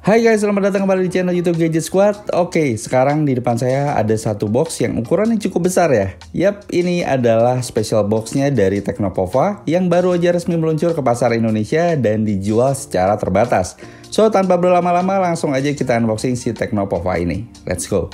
Hai guys, selamat datang kembali di channel YouTube Gadget Squad. Oke, sekarang di depan saya ada satu box yang ukurannya cukup besar ya. Yap, ini adalah special boxnya dari Teknopova yang baru aja resmi meluncur ke pasar Indonesia dan dijual secara terbatas. So, tanpa berlama-lama langsung aja kita unboxing si Teknopova ini. Let's go!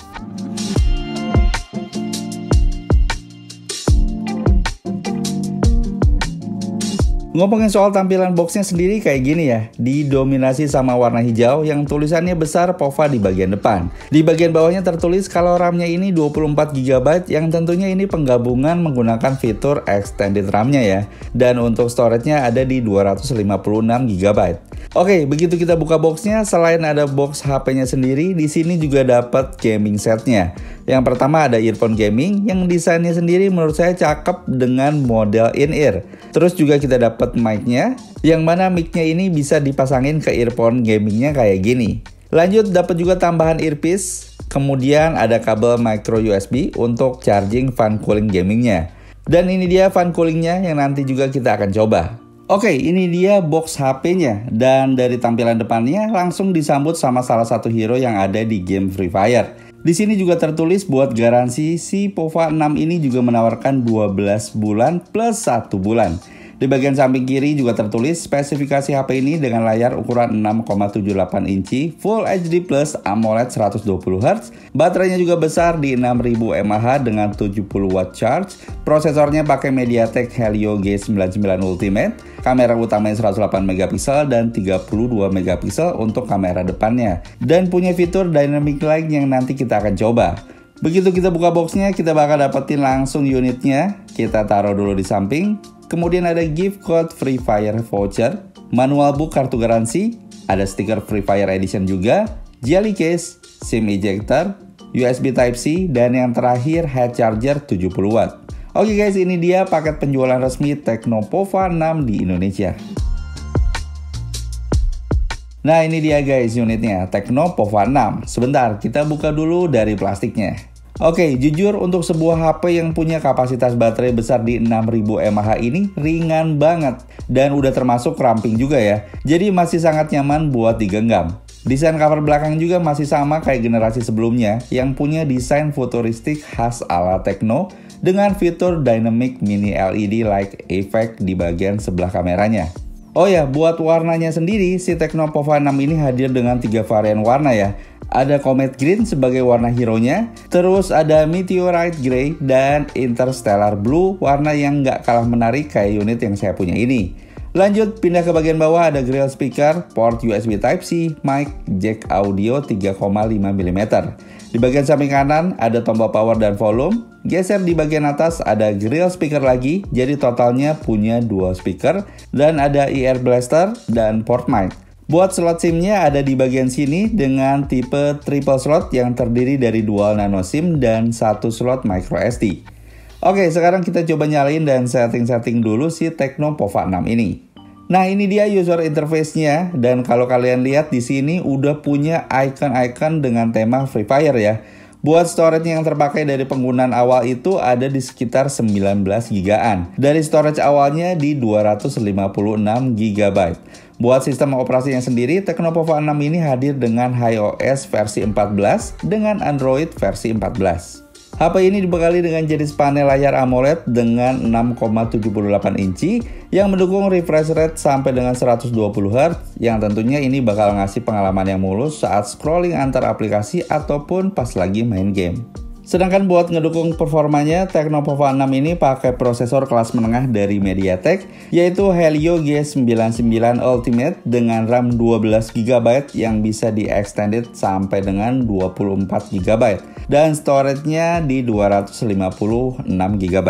Ngomongin soal tampilan boxnya sendiri kayak gini ya, didominasi sama warna hijau yang tulisannya besar POVA di bagian depan. Di bagian bawahnya tertulis kalau RAM-nya ini 24 GB yang tentunya ini penggabungan menggunakan fitur extended RAM-nya ya. Dan untuk storage-nya ada di 256 GB. Oke, begitu kita buka boxnya, selain ada box HP-nya sendiri, di sini juga dapat gaming setnya. Yang pertama ada earphone gaming yang desainnya sendiri menurut saya cakep dengan model in-ear. Terus juga kita dapat mic-nya, yang mana mic-nya ini bisa dipasangin ke earphone gamingnya kayak gini. Lanjut dapat juga tambahan earpiece, kemudian ada kabel micro USB untuk charging fan cooling gamingnya. Dan ini dia fan coolingnya yang nanti juga kita akan coba. Oke, ini dia box HP-nya dan dari tampilan depannya langsung disambut sama salah satu hero yang ada di game Free Fire. Di sini juga tertulis buat garansi si POVA 6 ini juga menawarkan 12 bulan plus 1 bulan. Di bagian samping kiri juga tertulis spesifikasi HP ini dengan layar ukuran 6,78 inci Full HD Plus AMOLED 120Hz. Baterainya juga besar di 6000 mAh dengan 70 watt charge. Prosesornya pakai MediaTek Helio G99 Ultimate. Kamera utamanya 108 megapiksel dan 32 megapiksel untuk kamera depannya. Dan punya fitur Dynamic Light yang nanti kita akan coba. Begitu kita buka boxnya, kita bakal dapetin langsung unitnya. Kita taruh dulu di samping. Kemudian ada gift code Free Fire voucher, manual book kartu garansi, ada stiker Free Fire Edition juga, jelly case, SIM ejector, USB Type-C, dan yang terakhir head charger 70 watt. Oke guys, ini dia paket penjualan resmi Teknopova 6 di Indonesia. Nah ini dia guys unitnya, Teknopova 6. Sebentar, kita buka dulu dari plastiknya. Oke, jujur untuk sebuah HP yang punya kapasitas baterai besar di 6000 mAh ini ringan banget. Dan udah termasuk ramping juga ya. Jadi masih sangat nyaman buat digenggam. Desain cover belakang juga masih sama kayak generasi sebelumnya yang punya desain futuristik khas ala Tekno dengan fitur Dynamic Mini LED Light Effect di bagian sebelah kameranya. Oh ya, buat warnanya sendiri, si Teknopova 6 ini hadir dengan 3 varian warna ya. Ada Comet Green sebagai warna hero-nya, terus ada Meteorite Grey dan Interstellar Blue, warna yang nggak kalah menarik kayak unit yang saya punya ini. Lanjut, pindah ke bagian bawah ada grill speaker, port USB Type-C, mic, jack audio 3,5 mm. Di bagian samping kanan ada tombol power dan volume. Geser di bagian atas ada grill speaker lagi, jadi totalnya punya 2 speaker. Dan ada ear blaster dan port mic. Buat slot SIM-nya ada di bagian sini dengan tipe triple slot yang terdiri dari dual nano SIM dan 1 slot micro SD. Oke, sekarang kita coba nyalain dan setting-setting dulu si Teknopova 6 ini. Nah, ini dia user interface-nya dan kalau kalian lihat di sini udah punya icon-icon dengan tema Free Fire ya. Buat storage yang terpakai dari penggunaan awal itu ada di sekitar 19 GB-an. Dari storage awalnya di 256 GB. Buat sistem operasinya sendiri, Teknopova 6 ini hadir dengan iOS versi 14 dengan Android versi 14. HP ini dibekali dengan jenis panel layar AMOLED dengan 6,78 inci yang mendukung refresh rate sampai dengan 120Hz yang tentunya ini bakal ngasih pengalaman yang mulus saat scrolling antar aplikasi ataupun pas lagi main game. Sedangkan buat ngedukung performanya, Teknopova 6 ini pakai prosesor kelas menengah dari MediaTek yaitu Helio G99 Ultimate dengan RAM 12 GB yang bisa di-extended sampai dengan 24 GB dan storage-nya di 256 GB.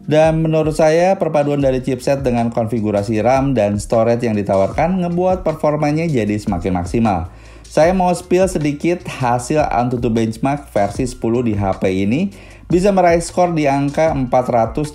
Dan menurut saya perpaduan dari chipset dengan konfigurasi RAM dan storage yang ditawarkan ngebuat performanya jadi semakin maksimal. Saya mau spill sedikit hasil AnTuTu benchmark versi 10 di HP ini bisa meraih skor di angka 430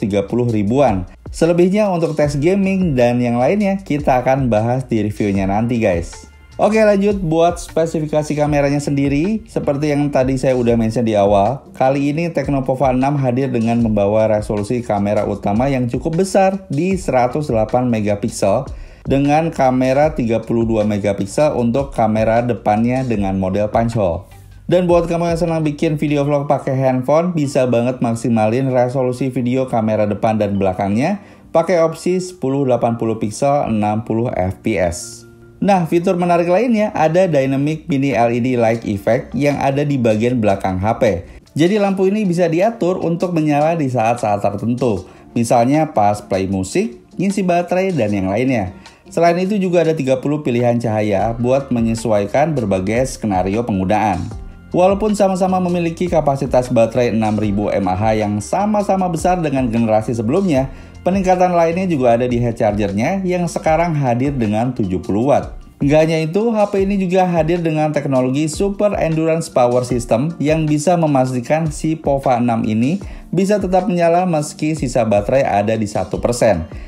ribuan. Selebihnya untuk tes gaming dan yang lainnya kita akan bahas di reviewnya nanti guys. Oke lanjut buat spesifikasi kameranya sendiri. Seperti yang tadi saya udah mention di awal, kali ini Teknopova 6 hadir dengan membawa resolusi kamera utama yang cukup besar di 108 megapiksel dengan kamera 32 megapiksel untuk kamera depannya dengan model punch hole. Dan buat kamu yang senang bikin video vlog pakai handphone, bisa banget maksimalin resolusi video kamera depan dan belakangnya pakai opsi 1080 pixel 60 fps. Nah, fitur menarik lainnya ada Dynamic Mini LED Light Effect yang ada di bagian belakang HP. Jadi lampu ini bisa diatur untuk menyala di saat-saat tertentu, misalnya pas play musik, ngisi baterai, dan yang lainnya. Selain itu juga ada 30 pilihan cahaya buat menyesuaikan berbagai skenario penggunaan. Walaupun sama-sama memiliki kapasitas baterai 6000 mAh yang sama-sama besar dengan generasi sebelumnya, peningkatan lainnya juga ada di head chargernya yang sekarang hadir dengan 70 watt. Nggak hanya itu, HP ini juga hadir dengan teknologi Super Endurance Power System yang bisa memastikan si POVA 6 ini bisa tetap menyala meski sisa baterai ada di 1%,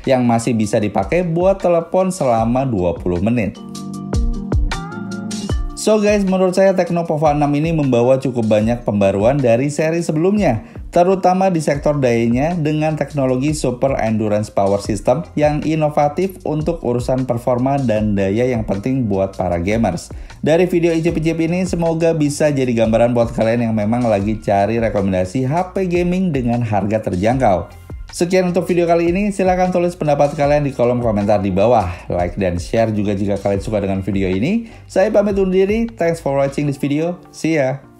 yang masih bisa dipakai buat telepon selama 20 menit. So guys, menurut saya Tecno POVA 6 ini membawa cukup banyak pembaruan dari seri sebelumnya, terutama di sektor dayanya dengan teknologi Super Endurance Power System yang inovatif untuk urusan performa dan daya yang penting buat para gamers. Dari video icip-icip ini semoga bisa jadi gambaran buat kalian yang memang lagi cari rekomendasi HP gaming dengan harga terjangkau. Sekian untuk video kali ini, silahkan tulis pendapat kalian di kolom komentar di bawah. Like dan share juga jika kalian suka dengan video ini. Saya pamit undur diri, thanks for watching this video, see ya!